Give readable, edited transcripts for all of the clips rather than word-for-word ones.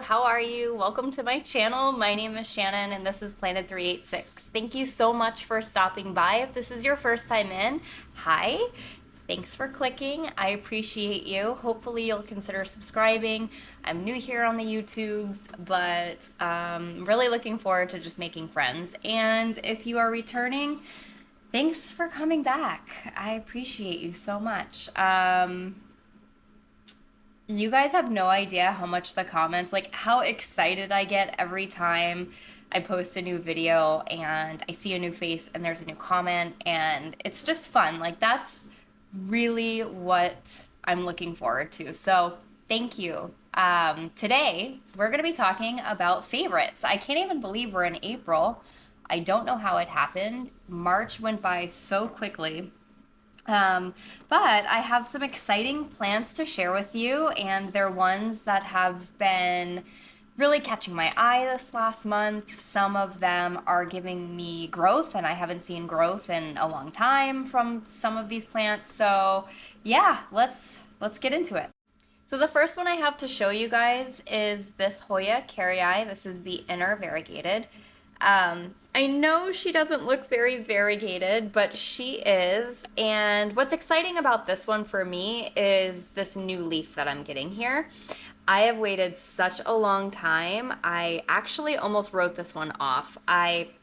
how are you? Welcome to my channel. My name is Shannon and this is Planet 386. Thank you so much for stopping by. If this is your first time in, hi. Thanks for clicking. I appreciate you. Hopefully you'll consider subscribing. I'm new here on the YouTubes, but really looking forward to just making friends. And if you are returning, thanks for coming back. I appreciate you so much. You guys have no idea how much the comments, like how excited I get every time I post a new video and I see a new face and there's a new comment, and it's just fun. Like that's really what I'm looking forward to. So thank you. Today we're going to be talking about favorites. I can't even believe we're in April. I don't know how it happened. March went by so quickly. But I have some exciting plants to share with you, and they're ones that have been really catching my eye this last month. Some of them are giving me growth, and I haven't seen growth in a long time from some of these plants. So yeah, let's get into it. So the first one I have to show you guys is this Hoya Kerrii. This is the inner variegated. I know she doesn't look very variegated, but she is. And what's exciting about this one for me is this new leaf that I'm getting here. I have waited such a long time. I actually almost wrote this one off. It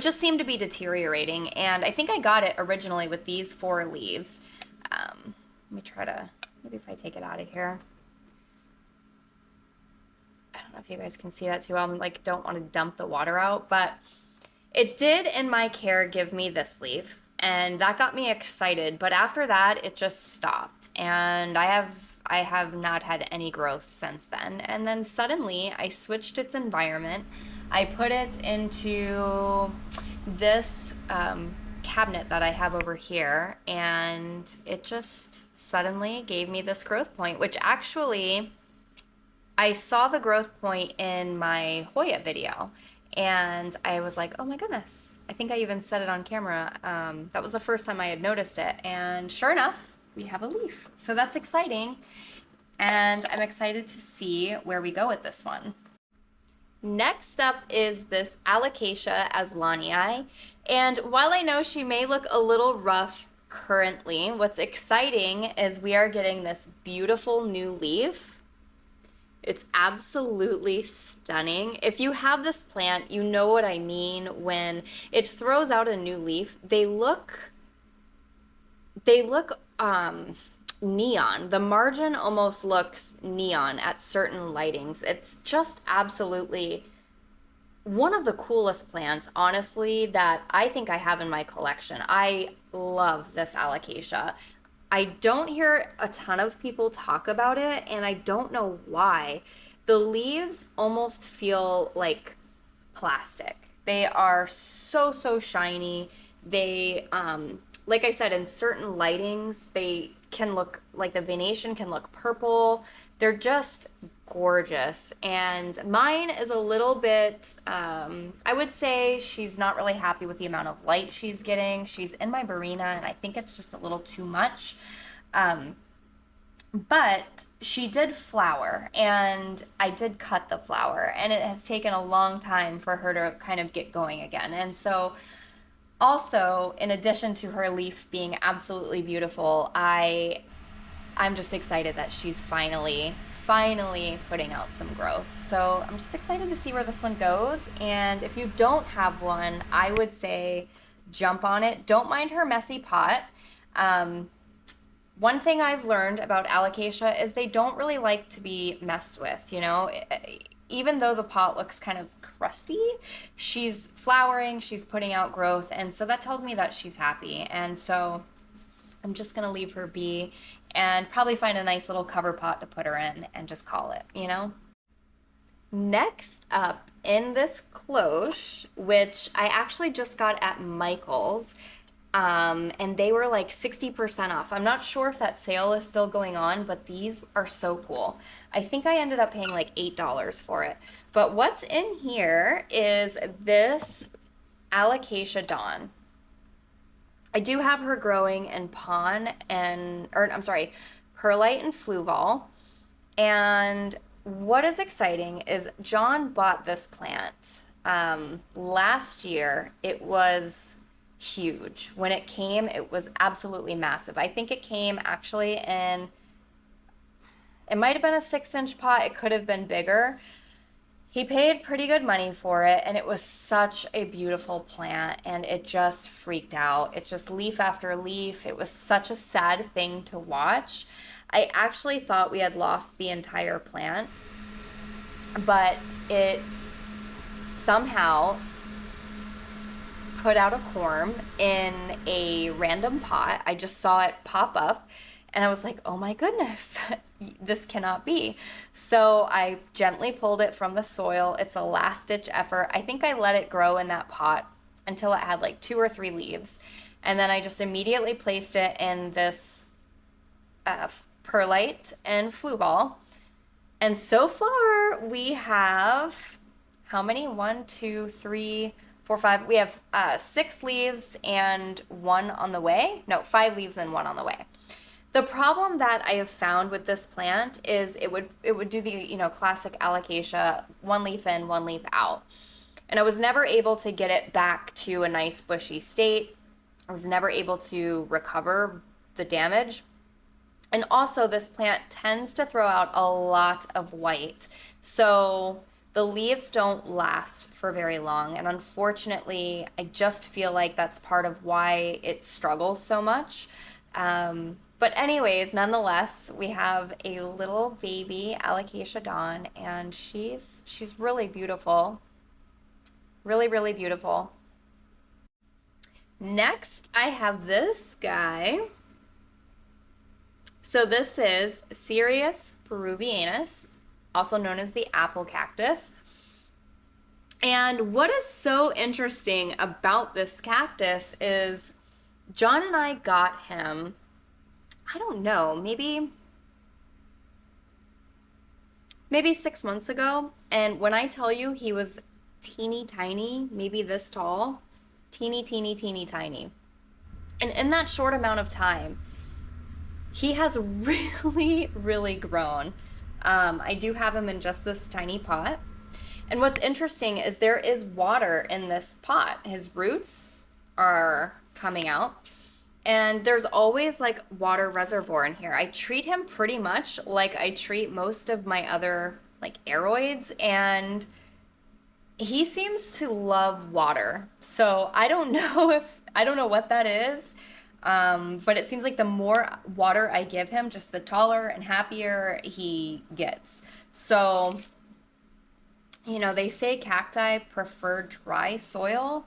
just seemed to be deteriorating, and I think I got it originally with these 4 leaves. Let me try to, maybe if I take it out of here. I don't know if you guys can see that too. I'm like, don't want to dump the water out, but it did in my care give me this leaf, and that got me excited. But after that, it just stopped, and I have not had any growth since then. And then suddenly I switched its environment. I put it into this cabinet that I have over here, and it just suddenly gave me this growth point, which actually I saw the growth point in my Hoya video, and I was like, oh my goodness. I think I even said it on camera. That was the first time I had noticed it, and sure enough, we have a leaf. So that's exciting, and I'm excited to see where we go with this one. Next up is this Alocasia Azlanii, and while I know she may look a little rough currently, what's exciting is we are getting this beautiful new leaf. It's absolutely stunning. If you have this plant, you know what I mean when it throws out a new leaf. They look neon. The margin almost looks neon at certain lightings. It's just absolutely one of the coolest plants, honestly, that I think I have in my collection. I love this Alocasia. I don't hear a ton of people talk about it, and I don't know why. The leaves almost feel like plastic. They are so shiny. They, like I said, in certain lightings, they can look like the venation can look purple. They're just gorgeous. And mine is a little bit, I would say she's not really happy with the amount of light she's getting. She's in my Barina, and I think it's just a little too much. But she did flower, and I did cut the flower, and it has taken a long time for her to kind of get going again. And so also, in addition to her leaf being absolutely beautiful, I'm just excited that she's finally putting out some growth. So I'm just excited to see where this one goes. And if you don't have one, I would say jump on it. Don't mind her messy pot. One thing I've learned about Alocasia is they don't really like to be messed with, you know. Even though the pot looks kind of crusty, she's flowering, she's putting out growth, and so that tells me that she's happy. And so I'm just gonna leave her be and probably find a nice little cover pot to put her in and just call it, you know? Next up in this cloche, which I actually just got at Michael's, and they were like 60% off. I'm not sure if that sale is still going on, but these are so cool. I think I ended up paying like $8 for it. But what's in here is this Alocasia Dawn. I do have her growing in perlite and fluval. And what is exciting is John bought this plant last year. It was huge. When it came, it was absolutely massive. I think it came actually in, it might have been a 6-inch pot. It could have been bigger. He paid pretty good money for it, and it was such a beautiful plant, and it just freaked out. It just leaf after leaf. It was such a sad thing to watch. I actually thought we had lost the entire plant, but it somehow put out a corm in a random pot. I just saw it pop up and I was like, oh my goodness, this cannot be. So I gently pulled it from the soil. It's a last ditch effort. I think I let it grow in that pot until it had like 2 or 3 leaves. And then I just immediately placed it in this perlite and flue ball. And so far we have, how many? 1, 2, 3, 4, 5. We have 6 leaves and 1 on the way. No, 5 leaves and 1 on the way. The problem that I have found with this plant is it would do the, classic alocasia, 1 leaf in, 1 leaf out. And I was never able to get it back to a nice bushy state. I was never able to recover the damage. And also this plant tends to throw out a lot of white. So the leaves don't last for very long. And unfortunately, I just feel like that's part of why it struggles so much. But anyways, nonetheless, we have a little baby Alocasia Dawn, and she's really beautiful. Really, really beautiful. Next, I have this guy. So this is Cereus Pervianus, also known as the apple cactus. And what is so interesting about this cactus is John and I got him, I don't know, maybe 6 months ago. And when I tell you he was teeny tiny, maybe this tall, teeny, teeny, teeny, tiny. And in that short amount of time, he has really, really grown. I do have him in just this tiny pot. And what's interesting is there is water in this pot. His roots are coming out. And there's always like water reservoir in here. I treat him pretty much like I treat most of my other like aroids, and he seems to love water. So I don't know what that is. But it seems like the more water I give him, just the taller and happier he gets. So, they say cacti prefer dry soil.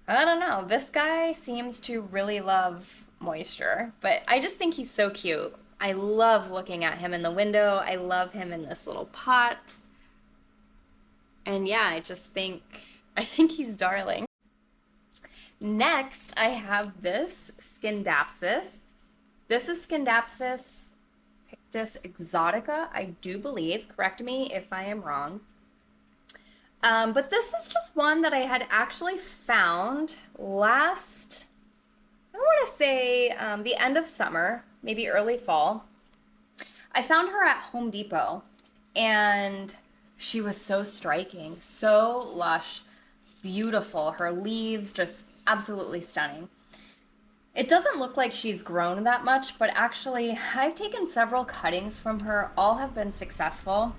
I don't know. This guy seems to really love moisture, but I just think he's so cute. I love looking at him in the window. I love him in this little pot. And yeah, I think he's darling. Next, I have this Scindapsis. This is Scindapsis Exotica, I do believe. Correct me if I am wrong. But this is just one that I had actually found last, I want to say the end of summer, maybe early fall. I found her at Home Depot, and she was so striking, so lush, beautiful. Her leaves just absolutely stunning. It doesn't look like she's grown that much, but actually I've taken several cuttings from her. All have been successful.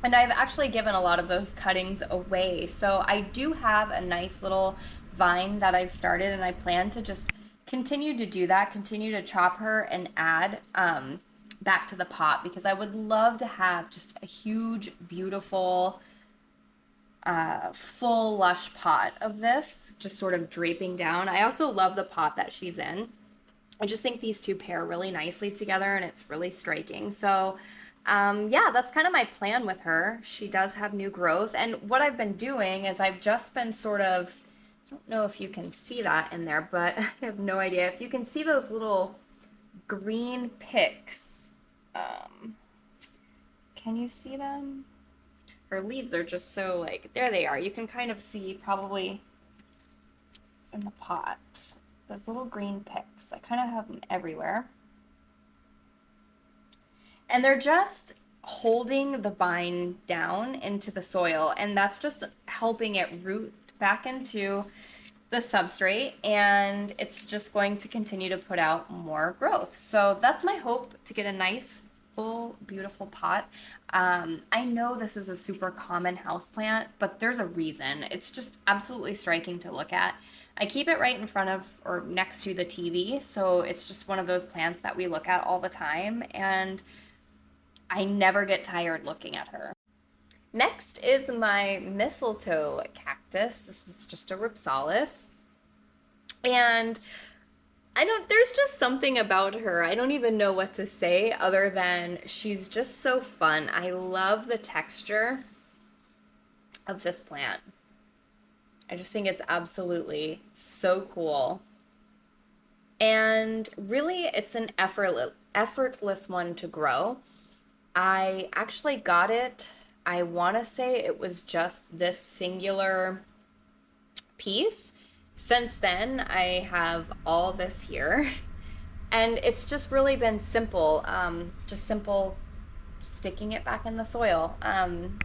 And I've actually given a lot of those cuttings away. So I do have a nice little vine that I've started, and I plan to just continue to do that, continue to chop her and add back to the pot, because I would love to have just a huge, beautiful, full lush pot of this just sort of draping down. I also love the pot that she's in. I just think these two pair really nicely together, and it's really striking. So yeah, that's kind of my plan with her. She does have new growth, and what I've been doing is I've just been sort of, I don't know if you can see that in there, but I have no idea if you can see those little green picks. Can you see them? Her leaves are just so like, there they are. You can kind of see probably in the pot, those little green picks. I kind of have them everywhere. And they're just holding the vine down into the soil, and that's just helping it root back into the substrate, and it's just going to continue to put out more growth. So that's my hope, to get a nice full beautiful pot. I know this is a super common houseplant, but there's a reason. It's just absolutely striking to look at. I keep it right in front of or next to the TV, so it's just one of those plants that we look at all the time, and I never get tired looking at her. Next is my mistletoe cactus. This is just a Rhipsalis. And there's just something about her. I don't even know what to say other than she's just so fun. I love the texture of this plant. I just think it's absolutely so cool. And really, it's an effortless one to grow. I actually got it, I want to say it was just this singular piece. Since then, I have all this here. And it's just really been simple, just simple sticking it back in the soil. And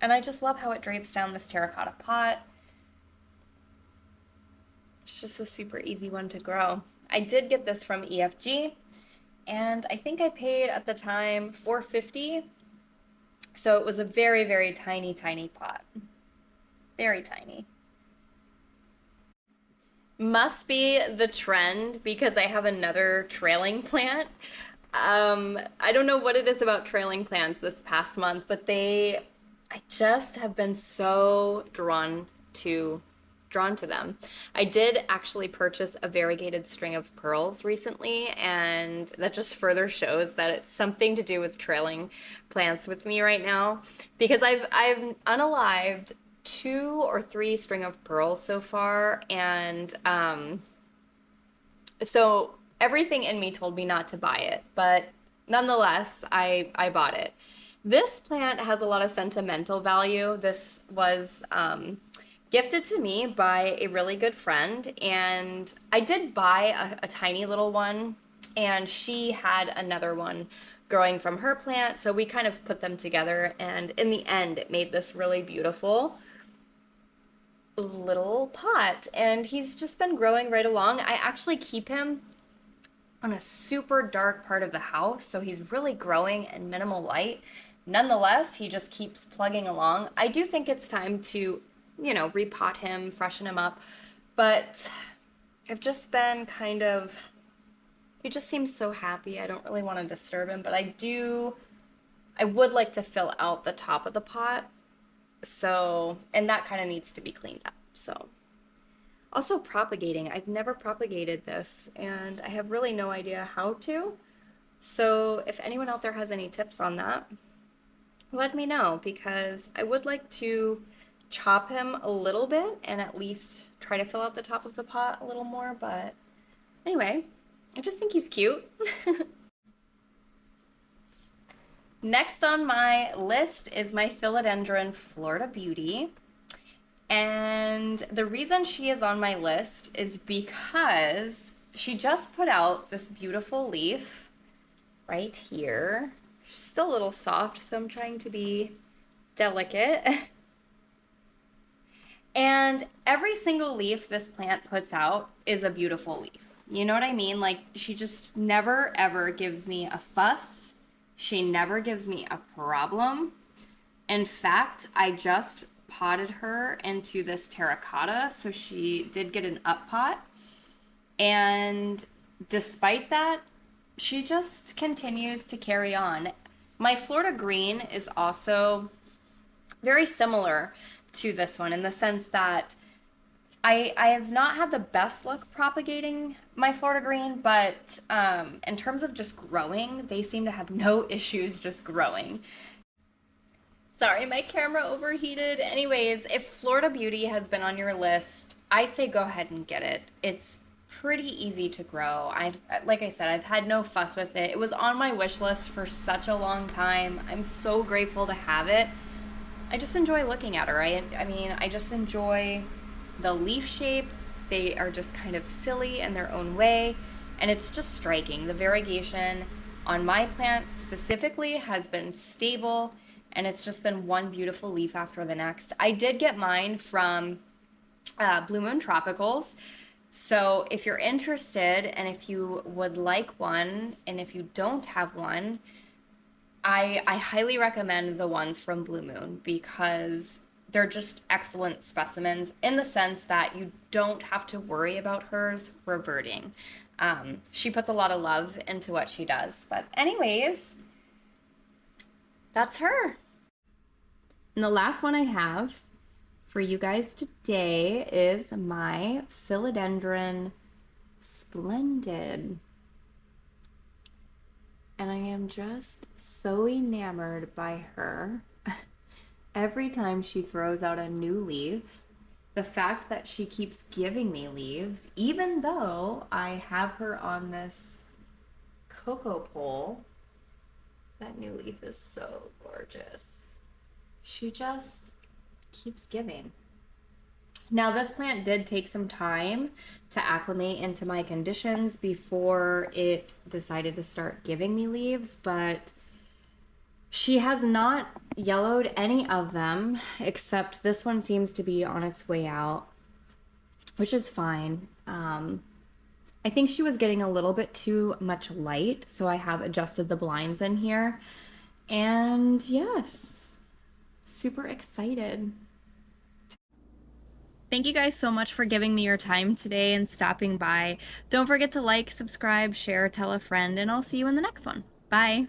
I just love how it drapes down this terracotta pot. It's just a super easy one to grow. I did get this from EFG, and I think I paid at the time $4.50. So it was a very, very tiny, tiny pot. Very tiny. Must be the trend because I have another trailing plant. I don't know what it is about trailing plants this past month, but I just have been so drawn to them. I did actually purchase a variegated string of pearls recently, and that just further shows that it's something to do with trailing plants with me right now, because I've unalived 2 or 3 string of pearls so far, and so everything in me told me not to buy it, but nonetheless I bought it. This plant has a lot of sentimental value. This was gifted to me by a really good friend, and I did buy a tiny little one, and she had another one growing from her plant, so we kind of put them together, and in the end it made this really beautiful little pot, and he's just been growing right along. I actually keep him on a super dark part of the house, so he's really growing in minimal light. Nonetheless, he just keeps plugging along. I do think it's time to, repot him, freshen him up, but I've just been he just seems so happy. I don't really want to disturb him, but I would like to fill out the top of the pot. So, and that kind of needs to be cleaned up. So, also propagating. I've never propagated this, and I have really no idea how to. So, if anyone out there has any tips on that, let me know, because I would like to chop him a little bit and at least try to fill out the top of the pot a little more. But anyway, I just think he's cute. Next on my list is my Philodendron Florida Beauty. And the reason she is on my list is because she just put out this beautiful leaf right here. She's still a little soft, so I'm trying to be delicate. And every single leaf this plant puts out is a beautiful leaf. You know what I mean? Like, she just never ever gives me a fuss. She never gives me a problem. In fact, I just potted her into this terracotta, so she did get an up pot. And despite that, she just continues to carry on. My Florida Green is also very similar to this one in the sense that I have not had the best luck propagating my Florida Green, but in terms of just growing, they seem to have no issues just growing. Sorry, my camera overheated. Anyways, if Florida Beauty has been on your list, I say go ahead and get it. It's pretty easy to grow. Like I said, I've had no fuss with it. It was on my wish list for such a long time. I'm so grateful to have it. I just enjoy looking at her. I mean, I just enjoy the leaf shape. They are just kind of silly in their own way, and it's just striking. The variegation on my plant specifically has been stable, and it's just been one beautiful leaf after the next. I did get mine from Blue Moon Tropicals. So if you're interested and if you would like one, and if you don't have one, I highly recommend the ones from Blue Moon because they're just excellent specimens in the sense that you don't have to worry about hers reverting. She puts a lot of love into what she does. But anyways, that's her. And the last one I have for you guys today is my Philodendron Splendid. And I am just so enamored by her. Every time she throws out a new leaf, the fact that she keeps giving me leaves, even though I have her on this cocoa pole, that new leaf is so gorgeous. She just keeps giving. Now, this plant did take some time to acclimate into my conditions before it decided to start giving me leaves, but she has not yellowed any of them, except this one seems to be on its way out, which is fine. I think she was getting a little bit too much light, so I have adjusted the blinds in here. And yes, super excited. Thank you guys so much for giving me your time today and stopping by. Don't forget to like, subscribe, share, tell a friend, and I'll see you in the next one. Bye.